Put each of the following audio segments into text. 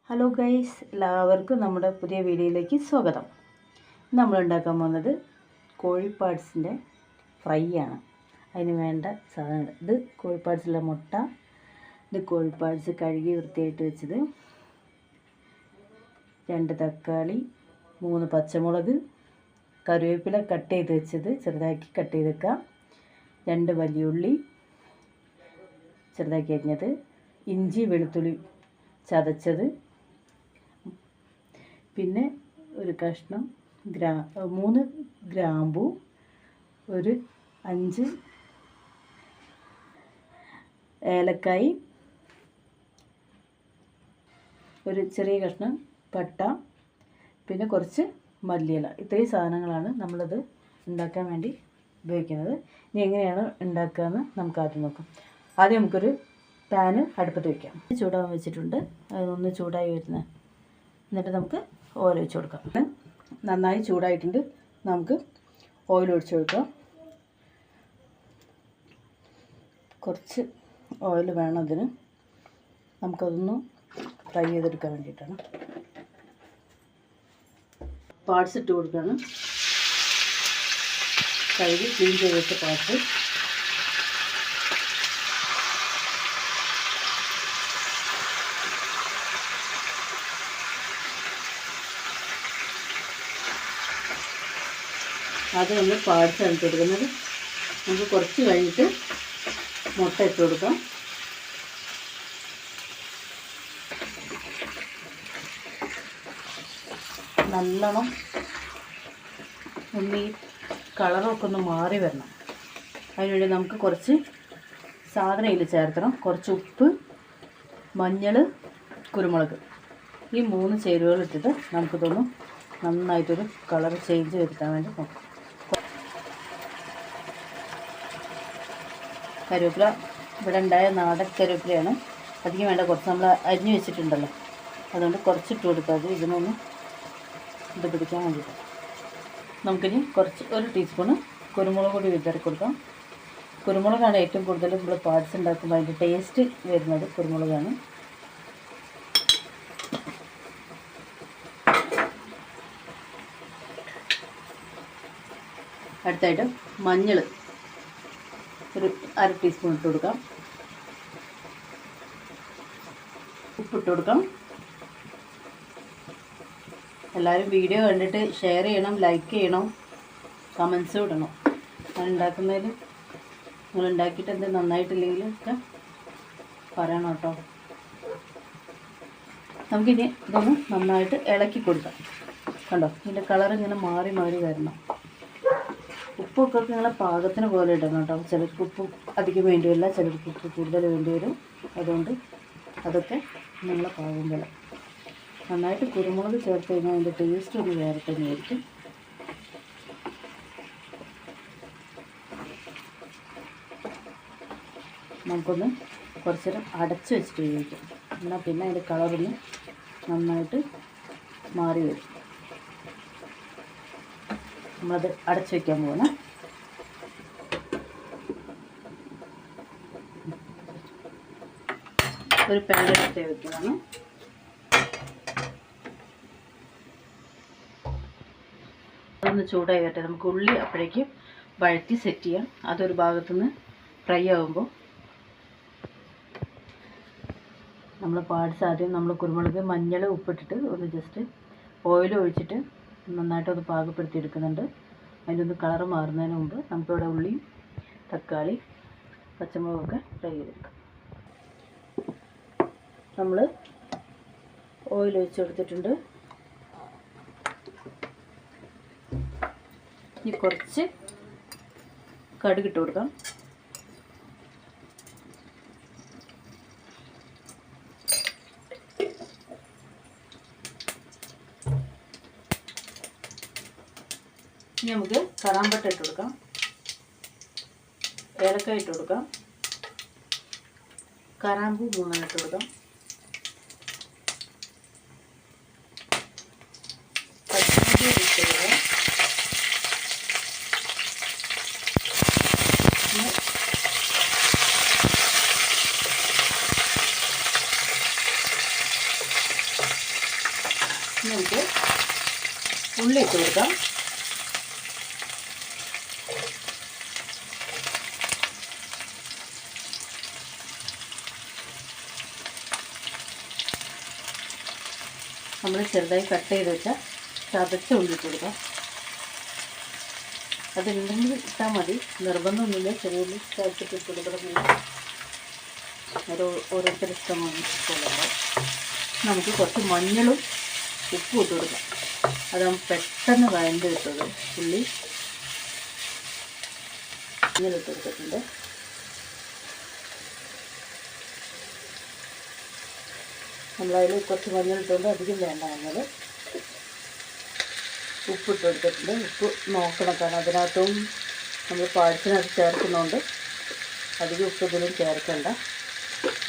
Hello guys, എല്ലാവർക്കും നമ്മുടെ പുതിയ വീഡിയോയിലേക്ക് സ്വാഗതം. നമ്മൾ ഉണ്ടാക്കാൻ പോകുന്നത് കോഴി പാർട്സിൻ്റെ ഫ്രൈ ആണ്. അതിന് വേണ്ട സാധനങ്ങൾ: ഇത് കോഴി പാർട്സിലെ മുട്ട, ഇത് കോഴി പാർട്സ് കഴുകി വൃത്തിയായിട്ട് വെച്ചത്, 2 തക്കാളി, 3 പച്ചമുളക്, കറിവേപ്പില കട്ട് ചെയ്ത് വെച്ചത് ചെറുതാക്കി കട്ട് ചെയ്ത് വെക്കാം, 2 വലിയുള്ളി ചെറുതാക്കി അരിഞ്ഞത്, ഇഞ്ചി വെളുത്തുള്ളി ചതച്ചത്, പിന്നെ ഒരു കഷ്ണം 3 ഗ്രാമ്പു, ഒരു 5 ഏലക്കായി, ഒരു ചെറിയ കഷ്ണം പട്ട, പിന്നെ കുറച്ച് മല്ലിയില. ഇത്രയും സാധനങ്ങളാണ് നമ്മളിത് ഉണ്ടാക്കാൻ വേണ്ടി ഉപയോഗിക്കുന്നത്. ഇനി എങ്ങനെയാണ് ഉണ്ടാക്കുകയെന്ന് നമുക്ക് ആദ്യം നോക്കാം. ആദ്യം നമുക്കൊരു പാന് അടുപ്പത്ത് വയ്ക്കാം. ചൂടാകാൻ വെച്ചിട്ടുണ്ട്. അതൊന്ന് ചൂടായി വരുന്നത്, എന്നിട്ട് നമുക്ക് ഓയിൽ ഒഴിച്ച് കൊടുക്കാം. നന്നായി ചൂടായിട്ടുണ്ട്. നമുക്ക് ഓയിൽ ഒഴിച്ച് കൊടുക്കാം. കുറച്ച് ഓയിൽ വേണം അതിന്. നമുക്കതൊന്ന് ഫ്രൈ ചെയ്തെടുക്കാൻ വേണ്ടിയിട്ടാണ്. പാർട്സ് ഇട്ട് കൊടുക്കുകയാണ്. കഴുകി ക്ലീൻ ചെയ്ത് വെച്ച പാർട്സ്. അത് നമ്മൾ പാർട്സാണ് ഇട്ട് കൊടുക്കുന്നത്. നമുക്ക് കുറച്ച് കഴിഞ്ഞിട്ട് മുട്ട ഇട്ട് കൊടുക്കാം. നല്ലോണം ഈ കളറൊക്കെ ഒന്ന് മാറി വരണം. അതിനുവേണ്ടി നമുക്ക് കുറച്ച് സാധനം ഇതിൽ ചേർക്കണം. കുറച്ച് ഉപ്പ്, മഞ്ഞൾ, കുരുമുളക്, ഈ 3 ചേരുവകൾ ഇട്ടിട്ട് നമുക്കിതൊന്ന് നന്നായിട്ടൊരു കളർ ചേഞ്ച് വരുത്താൻ വേണ്ടി നോക്കാം. കറിവേപ്പില ഇവിടെ ഉണ്ടായ നാടൻ കറിവേപ്പിലയാണ്. അധികം വേണ്ട, കുറച്ച് നമ്മൾ അരിഞ്ഞ് വെച്ചിട്ടുണ്ടല്ലോ, അതുകൊണ്ട് കുറച്ചിട്ട് കൊടുത്താൽ മതി. ഇതിനൊന്ന് ഇത് പിടിക്കാൻ വേണ്ടിയിട്ട് നമുക്കിനി കുറച്ച് 1 ടീസ്പൂണ് കുരുമുളക് പൊടി വിതറി കൊടുക്കാം. കുരുമുളകാണ് ഏറ്റവും കൂടുതൽ നമ്മൾ പാർട്സ് ഉണ്ടാക്കുമ്പോൾ അതിൻ്റെ ടേസ്റ്റ് വരുന്നത് കുരുമുളകാണ്. അടുത്തായിട്ട് മഞ്ഞൾ ഒരു 1/2 ടീസ്പൂൺ ഇട്ട് കൊടുക്കാം. ഉപ്പിട്ട് കൊടുക്കാം. എല്ലാവരും വീഡിയോ കണ്ടിട്ട് ഷെയർ ചെയ്യണം, ലൈക്ക് ചെയ്യണം, കമൻസും ഇടണം. ഞാൻ ഉണ്ടാക്കുന്നതിൽ നിങ്ങൾ ഉണ്ടാക്കിയിട്ട് എന്ത് നന്നായിട്ടില്ലെങ്കിൽ ഒക്കെ പറയണം കേട്ടോ. നമുക്കിനി ഇതൊന്ന് നന്നായിട്ട് ഇളക്കി കൊടുക്കാം. കണ്ടോ, ഇതിൻ്റെ കളർ ഇങ്ങനെ മാറി മാറി വരണം. ഉപ്പൊക്കെ നിങ്ങളെ പാകത്തിന് പോലെ ഇടണം കേട്ടോ. ചിലർക്ക് ഉപ്പ് അധികം വേണ്ടി വരില്ല, ചിലർക്ക് ഉപ്പ് കൂടുതൽ വേണ്ടി വരും. അതുകൊണ്ട് അതൊക്കെ നിങ്ങളെ പാകം പോലെ. നന്നായിട്ട് കുരുമുളക് ചേർത്ത് കഴിഞ്ഞാൽ അതിൻ്റെ ടേസ്റ്റ് ഒന്ന് വേറെ തന്നെയായിരിക്കും. നമുക്കൊന്ന് കുറച്ച് നേരം അടച്ച് വെച്ചിട്ട് ഉപയോഗിക്കാം. എന്നാൽ പിന്നെ അതിൻ്റെ കളറൊന്ന് നന്നായിട്ട് മാറി വരും. നമ്മളത് അടച്ചു വയ്ക്കാൻ പോകുന്നത്. ഒരു പാനിലെടുത്ത് വയ്ക്കുന്നതാണ്. അതൊന്ന് ചൂടായി വരട്ടെ. നമുക്ക് ഉള്ളി അപ്പോഴേക്ക് വഴറ്റി സെറ്റ് ചെയ്യാം. അതൊരു ഭാഗത്തുനിന്ന് ഫ്രൈ ആകുമ്പോൾ നമ്മൾ പാർട്സ് ആദ്യം നമ്മൾ കുരുമുളക്, മഞ്ഞൾ, ഉപ്പിട്ടിട്ട് ഒന്ന് ജസ്റ്റ് ഓയിൽ ഒഴിച്ചിട്ട് നന്നായിട്ടൊന്ന് പാകപ്പെടുത്തി എടുക്കുന്നുണ്ട്. അതിൻ്റെ ഒന്ന് കളറ് മാറുന്നതിന് മുമ്പ് നമുക്കിവിടെ ഉള്ളിയും തക്കാളി, പച്ചമുളകൊക്കെ ഫ്രൈ ചെയ്തെടുക്കാം. നമ്മൾ ഓയിൽ ഒഴിച്ച് കൊടുത്തിട്ടുണ്ട്. ഇനി കുറച്ച് കടുക് ഇട്ട് കൊടുക്കാം. ഇനി നമുക്ക് കറാമ്പട്ട ഇട്ട് കൊടുക്കാം, ഏലക്കായ ഇട്ട് കൊടുക്കാം, കറാമ്പൂ 3 ഇട്ട് കൊടുക്കാം, പച്ചമുളക് ഇട്ട് കൊടുക്കാം, ഉള്ളി ഇട്ട് കൊടുക്കാം. നമ്മൾ ചെറുതായി കട്ട് ചെയ്ത് വെച്ചാൽ ചതച്ച ഉള്ളി ഇട്ട് കൊടുക്കാം. അതുണ്ടെങ്കിൽ ഇട്ടാൽ മതി, നിർബന്ധമൊന്നുമില്ല. ചെറിയ ഉള്ളി ചതച്ചിട്ട് ഇട്ട് കൊടുക്കണമെന്നില്ല, അത് ഓരോരുത്തരുടെ ഇഷ്ടമാണ്. നമുക്ക് കുറച്ച് മഞ്ഞളും ഉപ്പും ഇട്ട് കൊടുക്കാം. അതാകുമ്പോൾ പെട്ടെന്ന് വഴണ്ട് കിട്ടുന്നത്. ഉള്ളി മഞ്ഞളിട്ട് കൊടുത്തിട്ടുണ്ട്. നമ്മളതിൽ കുറച്ച് മഞ്ഞളിട്ടുകൊണ്ട് അധികം വേണ്ട മഞ്ഞൾ. ഉപ്പിട്ട് കൊടുത്തിട്ടുണ്ട്. ഉപ്പ് നോക്കണം, കാരണം അതിനകത്തും നമ്മൾ പാഴ്സിനകത്ത് ചേർക്കുന്നതുകൊണ്ട് അധികം ഉപ്പ് ഇതിലും ചേർക്കണ്ട.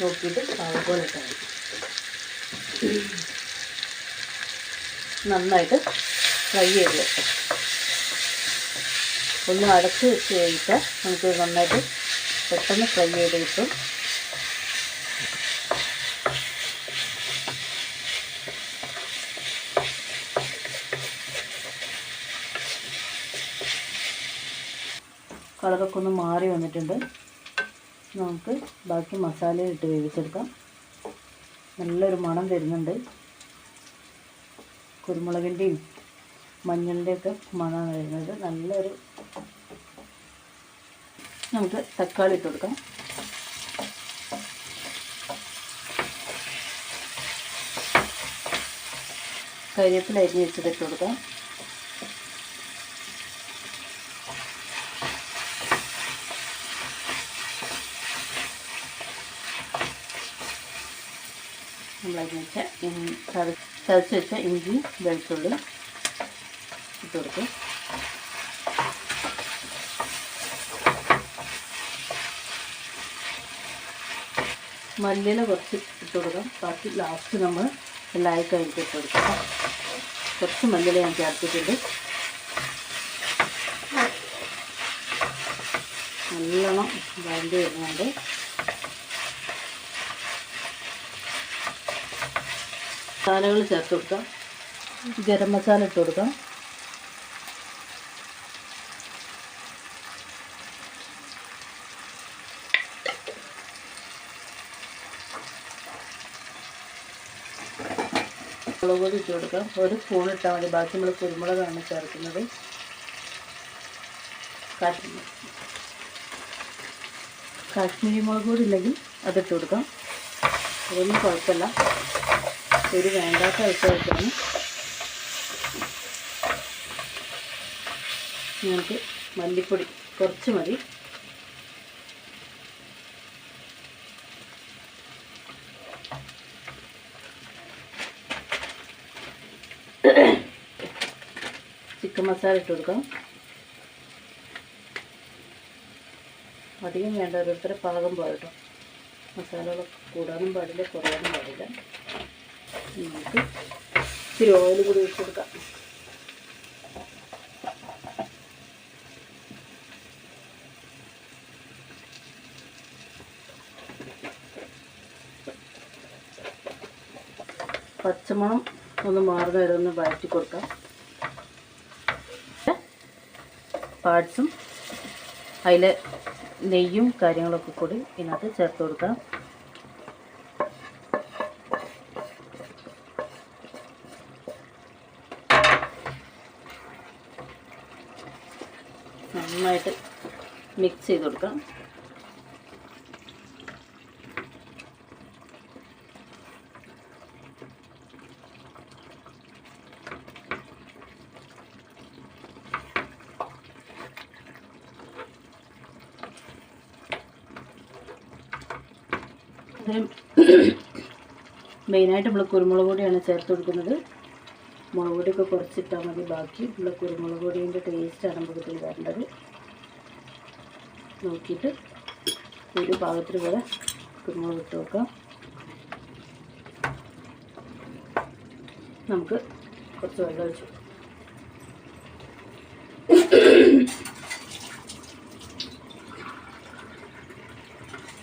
നോക്കിയിട്ട് അതുപോലെ ഇട്ടാൽ മതി. നന്നായിട്ട് ഫ്രൈ ചെയ്ത് വെക്കാം. ഒന്ന് അടച്ച് വെച്ച് കഴിച്ചാൽ നമുക്ക് നന്നായിട്ട് പെട്ടെന്ന് ഫ്രൈ ചെയ്ത് കിട്ടും. കളറൊക്കെ ഒന്ന് മാറി വന്നിട്ടുണ്ട്. നമുക്ക് ബാക്കി മസാല ഇട്ട് വേവിച്ചെടുക്കാം. നല്ലൊരു മണം വരുന്നുണ്ട്. കുരുമുളകിൻ്റെയും മഞ്ഞളിൻ്റെയൊക്കെ മണമാണ് വരുന്നത്. നല്ലൊരു നമുക്ക് തക്കാളി ഇട്ട് കൊടുക്കാം. കരിവേപ്പില അരിഞ്ഞ് വെച്ചിട്ട് ഇട്ട് കൊടുക്കാം. നമ്മളതിന് വെച്ച ചതച്ച് വെച്ച ഇഞ്ചി വെളുത്തുള്ളി ഇട്ട് കൊടുക്കും. മല്ലിയില കുറച്ച് ഇട്ട് കൊടുക്കാം. ബാക്കി ലാസ്റ്റ് നമ്മൾ എല്ലാം കഴിഞ്ഞിട്ട് ഇട്ട് കൊടുക്കാം. കുറച്ച് മല്ലിയില ഞാൻ ചേർത്തിട്ടുണ്ട്. നല്ലോണം വഴണ്ടി വരുന്നുണ്ട്. മസാലകൾ ചേർത്ത് കൊടുക്കാം. ഗരം മസാല ഇട്ട് കൊടുക്കാം. മുളക് പൊടി ഇട്ട് കൊടുക്കാം. ഒരു സ്പൂൺ ഇട്ടാൽ മതി. ബാക്കി നമ്മൾ കുരുമുളകാണ് ചേർക്കുന്നത്. കാശ്മീരി മുളക് പൊടി ഉണ്ടെങ്കിൽ അതിട്ട് കൊടുക്കാം. അതൊന്നും കുഴപ്പമില്ല. ഒരു വേണ്ടാത്ത ആൾക്കാർക്കാണ്. നമുക്ക് മല്ലിപ്പൊടി കുറച്ച് മതി. ചിക്കൻ മസാല ഇട്ട് കൊടുക്കാം. അധികം വേണ്ട, ഓരോരുത്തരെ പാകം പോകട്ടോ. മസാലകൾ കൂടാനും പാടില്ല, കുറയാനും പാടില്ല. നമുക്ക് ഇത്തിരി ഓയിൽ കൂടി ഒഴിച്ച് കൊടുക്കാം. പച്ചമണം ഒന്ന് മാറുന്ന വരെ ഒന്ന് വഴറ്റി കൊടുക്കാം. പാർട്സും അതിൽ നെയ്യും കാര്യങ്ങളൊക്കെ കൂടി ഇതിനകത്ത് ചേർത്ത് കൊടുക്കാം. നന്നായിട്ട് മിക്സ് ചെയ്ത് കൊടുക്കാം. മെയിനായിട്ട് നമ്മൾ കുരുമുളക് പൊടിയാണ് ചേർത്ത് കൊടുക്കുന്നത്. മുളക് പൊടിയൊക്കെ കുറച്ചിട്ടാൽ മതി. ബാക്കി ഉള്ള കുരുമുളക് പൊടിൻ്റെ ടേസ്റ്റാണ് നമുക്ക് ഇതിൽ വരേണ്ടത്. നോക്കിയിട്ട് ഒരു പാകത്തിന് പോലെ കുരുമുളക് ഇട്ട് വെക്കാം. നമുക്ക് കുറച്ച് വെള്ളം ഒഴിച്ചു.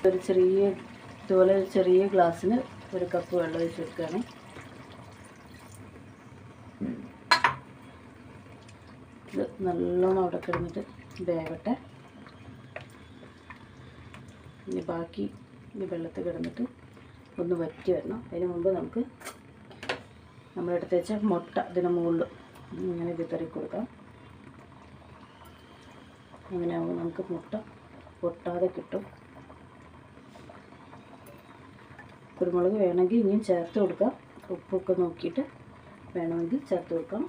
ഒരു ഇതുപോലെ ചെറിയ ഗ്ലാസ്സിന് ഒരു കപ്പ് വെള്ളം ഒഴിച്ച് വെക്കുകയാണ്. നല്ലോണം അവിടെ കിടന്നിട്ട് വേവട്ടെ. ഇനി ബാക്കി വെള്ളത്തിൽ കിടന്നിട്ട് ഒന്ന് വറ്റി വരണം. അതിന് മുമ്പ് നമുക്ക് നമ്മളെടുത്ത് വെച്ച മുട്ട ഇതിന് മുകളിൽ ഇങ്ങനെ വിതറി കൊടുക്കാം. അങ്ങനെ ആകുമ്പോൾ നമുക്ക് മുട്ട പൊട്ടാതെ കിട്ടും. കുരുമുളക് വേണമെങ്കിൽ ഇനിയും ചേർത്ത് കൊടുക്കാം. ഉപ്പൊക്കെ നോക്കിയിട്ട് വേണമെങ്കിൽ ചേർത്ത് കൊടുക്കാം.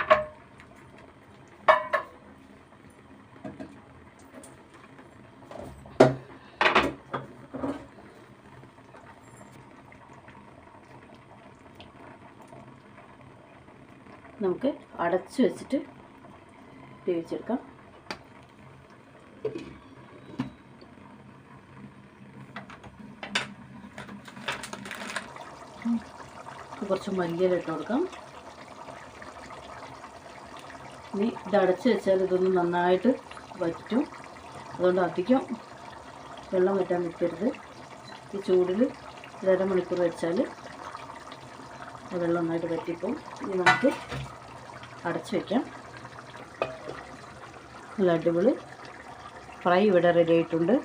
നമുക്ക് അടച്ച് വെച്ചിട്ട് വേവിച്ചെടുക്കാം. കുറച്ച് മല്ലിയില ഇട്ട് കൊടുക്കാം. ഇനി ഇത് അടച്ച് വെച്ചാൽ ഇതൊന്ന് നന്നായിട്ട് വറ്റും. അതുകൊണ്ട് അധികം വെള്ളം വറ്റാൻ നിൽക്കരുത്. ഈ ചൂടിൽ 1.5 മണിക്കൂർ വെച്ചാൽ വെള്ളം നന്നായിട്ട് വറ്റിപ്പോവും. ഇനി നമുക്ക് അടച്ച് വയ്ക്കാം. നല്ല അടിപൊളി ഫ്രൈ ഇവിടെ റെഡി ആയിട്ടുണ്ട്.